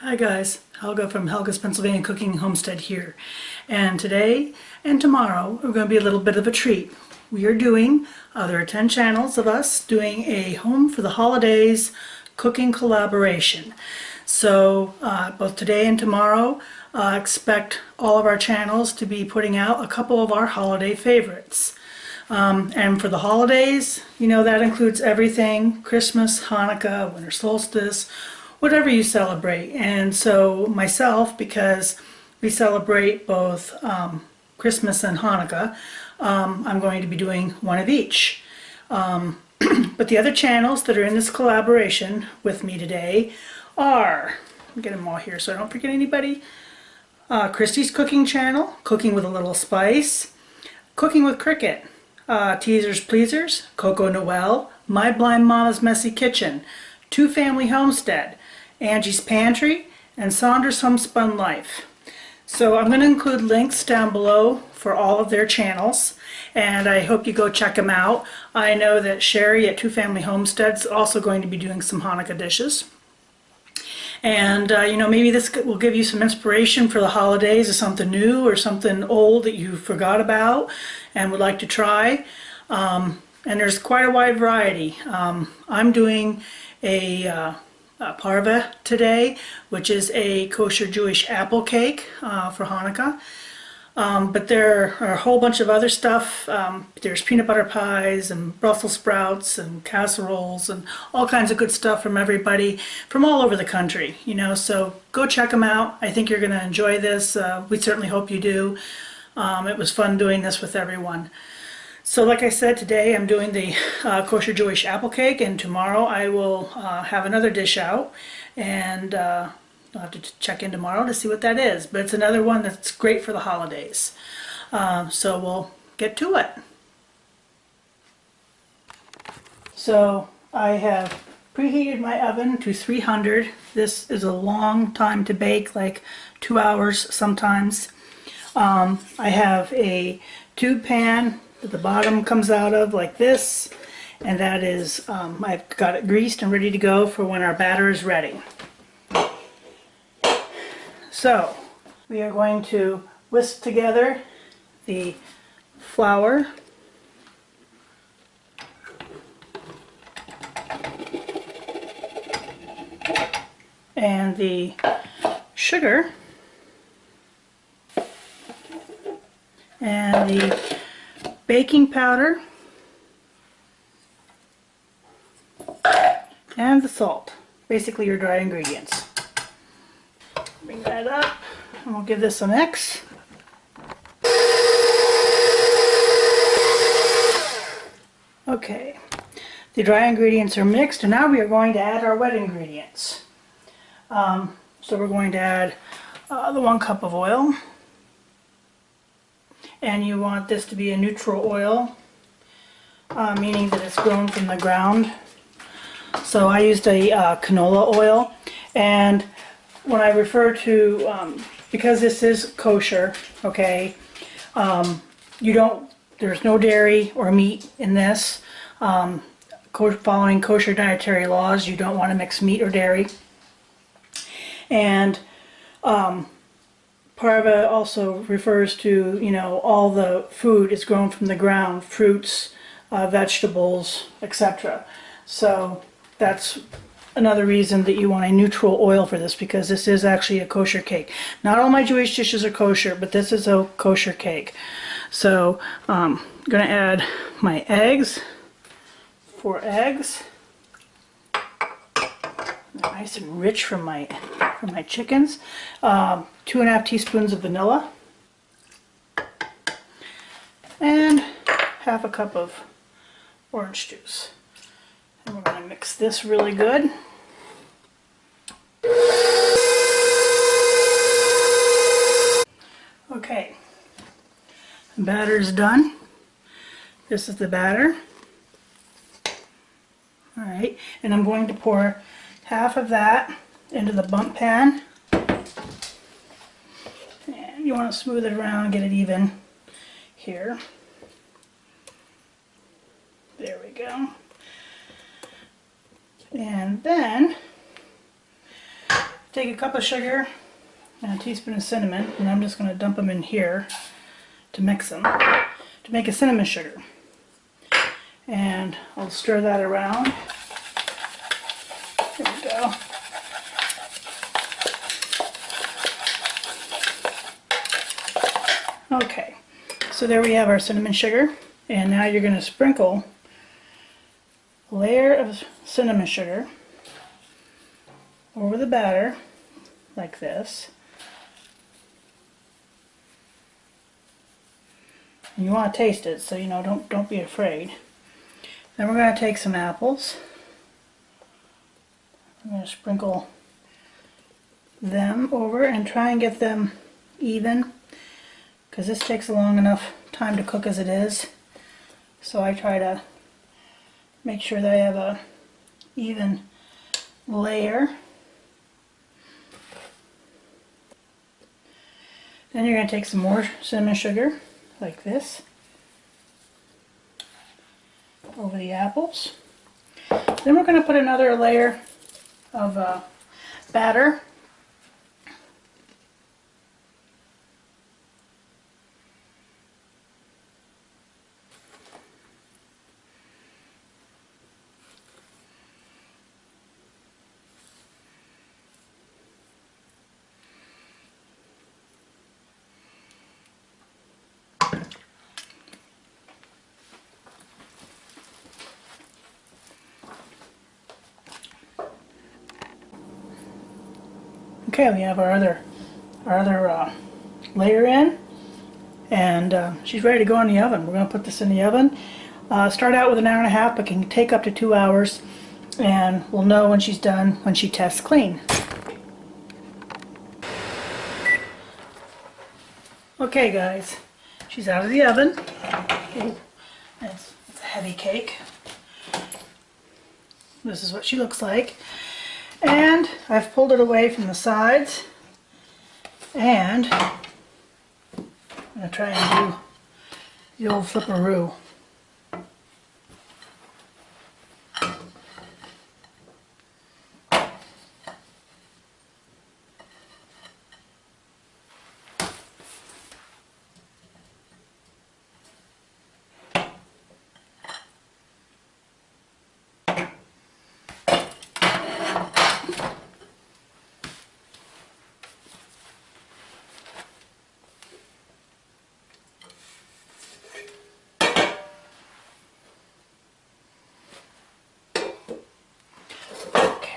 Hi guys, Helga from Helga's Pennsylvania Cooking Homestead here. And today and tomorrow are going to be a little bit of a treat. We are doing, there are 10 channels of us doing a Home for the Holidays cooking collaboration. So both today and tomorrow expect all of our channels to be putting out a couple of our holiday favorites. And for the holidays, you know, that includes everything: Christmas, Hanukkah, winter solstice, whatever you celebrate. And so myself, because we celebrate both Christmas and Hanukkah, I'm going to be doing one of each. But the other channels that are in this collaboration with me today are, let me get them all here so I don't forget anybody. Christy's Cooking Channel, Cooking with a Little Spice, Cooking with Cricket, Teasers Pleasers, Coco Noel, My Blind Mama's Messy Kitchen, Two Family Homestead, Angie's Pantry, and Saunders Homespun Life. So I'm going to include links down below for all of their channels, and I hope you go check them out. I know that Sherry at Two Family Homestead is also going to be doing some Hanukkah dishes. And you know, maybe this will give you some inspiration for the holidays, or something new or something old that you forgot about and would like to try. And there's quite a wide variety. I'm doing a Parva today, which is a Kosher Jewish Apple Cake for Hanukkah. But there are a whole bunch of other stuff. There's peanut butter pies and Brussels sprouts and casseroles and all kinds of good stuff from everybody from all over the country, you know, so go check them out. I think you're going to enjoy this. We certainly hope you do. It was fun doing this with everyone. So like I said, today I'm doing the Kosher Jewish Apple Cake, and tomorrow I will have another dish out, and I'll have to check in tomorrow to see what that is. But it's another one that's great for the holidays. So we'll get to it. So I have preheated my oven to 300. This is a long time to bake, like 2 hours sometimes. I have a tube pan that the bottom comes out of like this, and that is, I've got it greased and ready to go for when our batter is ready. So we are going to whisk together the flour and the sugar and the baking powder and the salt, basically your dry ingredients. Bring that up and we'll give this a mix. Okay, the dry ingredients are mixed, and now we are going to add our wet ingredients. So we're going to add the 1 cup of oil. And you want this to be a neutral oil, meaning that it's grown from the ground. So I used a canola oil, and when I refer to, because this is kosher, okay, there's no dairy or meat in this. Following kosher dietary laws, you don't want to mix meat or dairy. And Parva also refers to, you know, all the food is grown from the ground, fruits, vegetables, etc. So that's another reason that you want a neutral oil for this, because this is actually a kosher cake. Not all my Jewish dishes are kosher, but this is a kosher cake. So I'm going to add my eggs, 4 eggs. Nice and rich from my chickens. 2½ teaspoons of vanilla, and ½ a cup of orange juice. And we're going to mix this really good. Okay, the batter is done. This is the batter. All right, and I'm going to pour half of that into the bump pan. And you want to smooth it around and get it even here. There we go. And then take a cup of sugar and a teaspoon of cinnamon, and I'm just going to dump them in here to mix them to make a cinnamon sugar. And I'll stir that around. There we go. Okay, so there we have our cinnamon sugar, and now you're going to sprinkle a layer of cinnamon sugar over the batter like this. And you want to taste it, so don't be afraid. Then we're going to take some apples. I'm going to sprinkle them over and try and get them even, because this takes a long enough time to cook as it is. So I try to make sure that I have a even layer. Then you're going to take some more cinnamon sugar like this over the apples. Then we're going to put another layer of batter. Okay, we have our other layer in, and she's ready to go in the oven. We're going to put this in the oven. Start out with an hour and a half, but can take up to 2 hours, and we'll know when she's done when she tests clean. Okay guys, she's out of the oven. It's a heavy cake. This is what she looks like. And I've pulled it away from the sides, and I'm going to try and do the old flipperoo.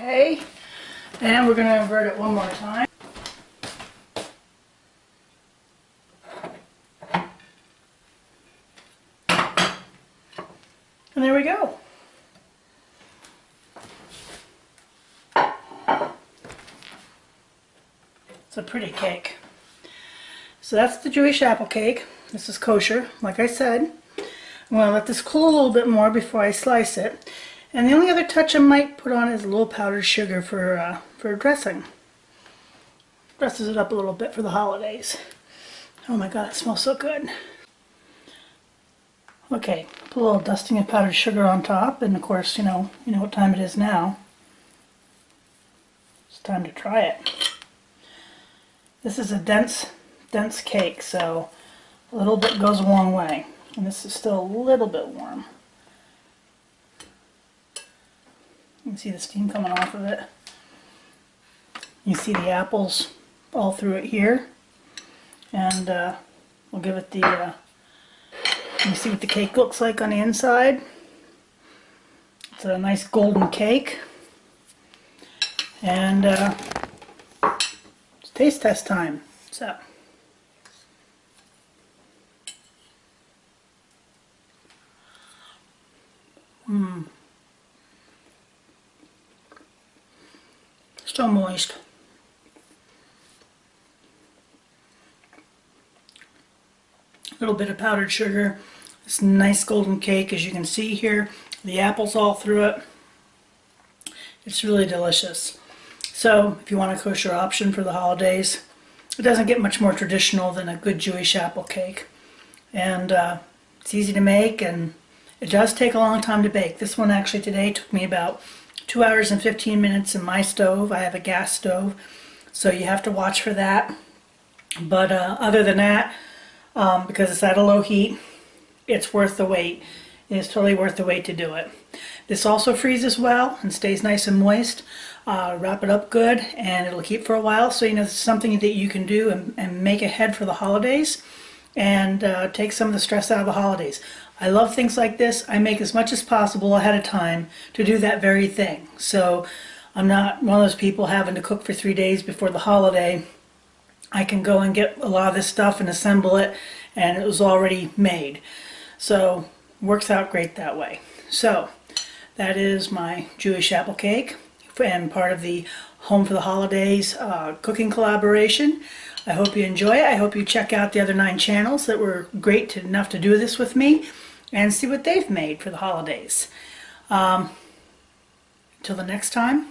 Okay, and we're going to invert it one more time. And there we go. It's a pretty cake. So that's the Jewish apple cake. This is kosher, like I said. I'm going to let this cool a little bit more before I slice it. And the only other touch I might put on is a little powdered sugar for dressing. Dresses it up a little bit for the holidays. Oh my god, it smells so good. Okay, put a little dusting of powdered sugar on top, and of course, you know what time it is now. It's time to try it. This is a dense cake, so a little bit goes a long way. And this is still a little bit warm. You can see the steam coming off of it. You see the apples all through it here. And we'll give it the, you see what the cake looks like on the inside. It's a nice golden cake. And it's taste test time. So. So moist. A little bit of powdered sugar. This nice golden cake, as you can see here. The apples all through it. It's really delicious. So if you want a kosher option for the holidays, it doesn't get much more traditional than a good Jewish apple cake. And it's easy to make, and it does take a long time to bake. This one actually today took me about 2 hours and 15 minutes in my stove. I have a gas stove. so you have to watch for that. But other than that, because it's at a low heat, it's worth the wait. It's totally worth the wait to do it. This also freezes well and stays nice and moist. Wrap it up good and it'll keep for a while, so you know it's something that you can do and make ahead for the holidays and take some of the stress out of the holidays. I love things like this. I make as much as possible ahead of time to do that very thing. So I'm not one of those people having to cook for 3 days before the holiday. I can go and get a lot of this stuff and assemble it, and it was already made. So works out great that way. So that is my Jewish apple cake and part of the Home for the Holidays cooking collaboration. I hope you enjoy it. I hope you check out the other 9 channels that were great enough to do this with me and see what they've made for the holidays. Until the next time,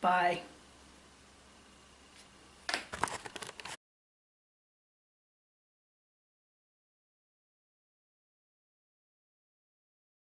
bye.